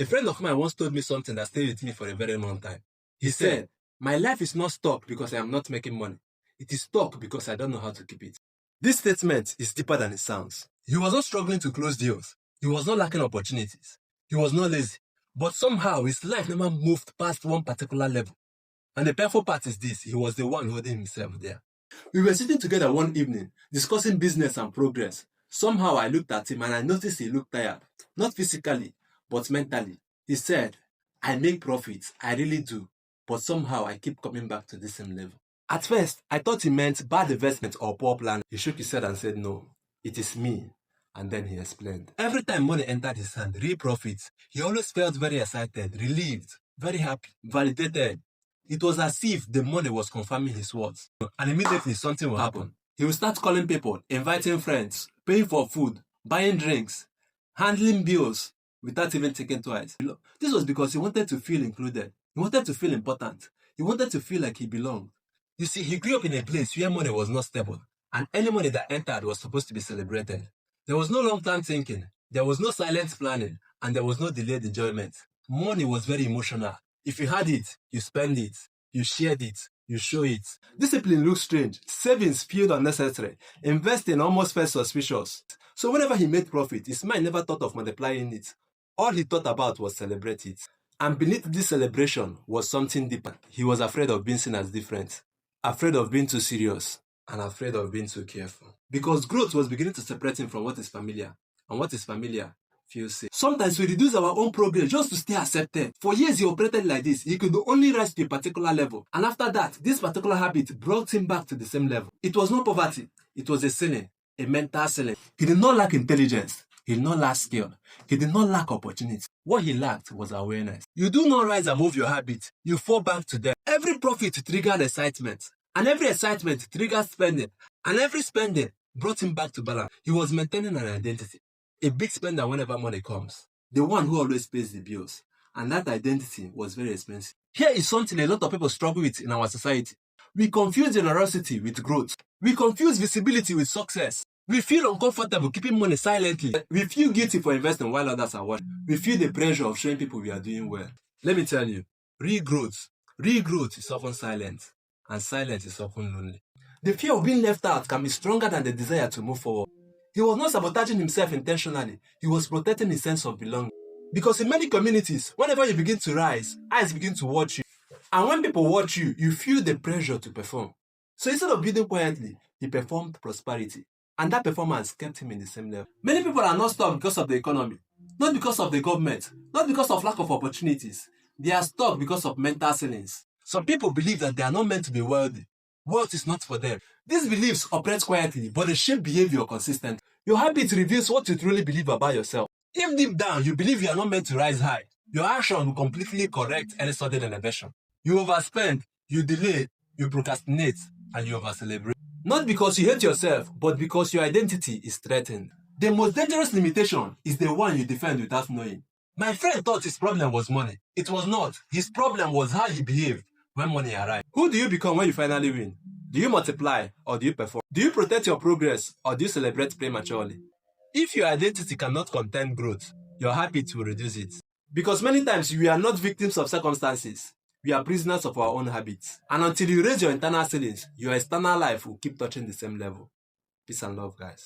A friend of mine once told me something that stayed with me for a very long time. He said, "My life is not stuck because I am not making money. It is stuck because I don't know how to keep it." This statement is deeper than it sounds. He was not struggling to close deals. He was not lacking opportunities. He was not lazy. But somehow his life never moved past one particular level. And the painful part is this: he was the one holding himself there. We were sitting together one evening, discussing business and progress. Somehow I looked at him and I noticed he looked tired. Not physically, but mentally. He said, "I make profits, I really do. But somehow I keep coming back to the same level." At first, I thought he meant bad investment or poor plan. He shook his head and said, "No, it is me." And then he explained. Every time money entered his hand, real profits, he always felt very excited, relieved, very happy, validated. It was as if the money was confirming his words. And immediately something will happen. He will start calling people, inviting friends, paying for food, buying drinks, handling bills without even thinking twice. This was because he wanted to feel included. He wanted to feel important. He wanted to feel like he belonged. You see, he grew up in a place where money was not stable, and any money that entered was supposed to be celebrated. There was no long-term thinking, there was no silent planning, and there was no delayed enjoyment. Money was very emotional. If you had it, you spend it, you shared it, you show it. Discipline looked strange. Savings felt unnecessary. Investing almost felt suspicious. So whenever he made profit, his mind never thought of multiplying it. All he thought about was celebrate it. And beneath this celebration was something deeper. He was afraid of being seen as different, afraid of being too serious, and afraid of being too careful. Because growth was beginning to separate him from what is familiar, and what is familiar feels safe. Sometimes we reduce our own progress just to stay accepted. For years he operated like this. He could only rise to a particular level. And after that, this particular habit brought him back to the same level. It was not poverty. It was a ceiling, a mental ceiling. He did not lack intelligence. He did not lack skill. He did not lack opportunity. What he lacked was awareness. You do not rise and move your habit. You fall back to them. Every profit triggered excitement. And every excitement triggered spending. And every spending brought him back to balance. He was maintaining an identity. A big spender whenever money comes. The one who always pays the bills. And that identity was very expensive. Here is something a lot of people struggle with in our society. We confuse generosity with growth. We confuse visibility with success. We feel uncomfortable keeping money silently. We feel guilty for investing while others are watching. We feel the pressure of showing people we are doing well. Let me tell you, real growth is often silent. And silence is often lonely. The fear of being left out can be stronger than the desire to move forward. He was not sabotaging himself intentionally. He was protecting his sense of belonging. Because in many communities, whenever you begin to rise, eyes begin to watch you. And when people watch you, you feel the pressure to perform. So instead of building quietly, he performed prosperity. And that performance kept him in the same level. Many people are not stuck because of the economy. Not because of the government. Not because of lack of opportunities. They are stuck because of mental ceilings. Some people believe that they are not meant to be wealthy. Wealth is not for them. These beliefs operate quietly, but they shape behavior consistently. Your habit reveals what you truly believe about yourself. If deep down you believe you are not meant to rise high, your action will completely correct any sudden elevation. You overspend, you delay, you procrastinate, and you overcelebrate. Not because you hate yourself, but because your identity is threatened. The most dangerous limitation is the one you defend without knowing. My friend thought his problem was money. It was not. His problem was how he behaved when money arrived. Who do you become when you finally win? Do you multiply or do you perform? Do you protect your progress or do you celebrate prematurely? If your identity cannot contain growth, your habit will reduce it. Because many times we are not victims of circumstances. We are prisoners of our own habits. And until you raise your internal ceilings, your external life will keep touching the same level. Peace and love, guys.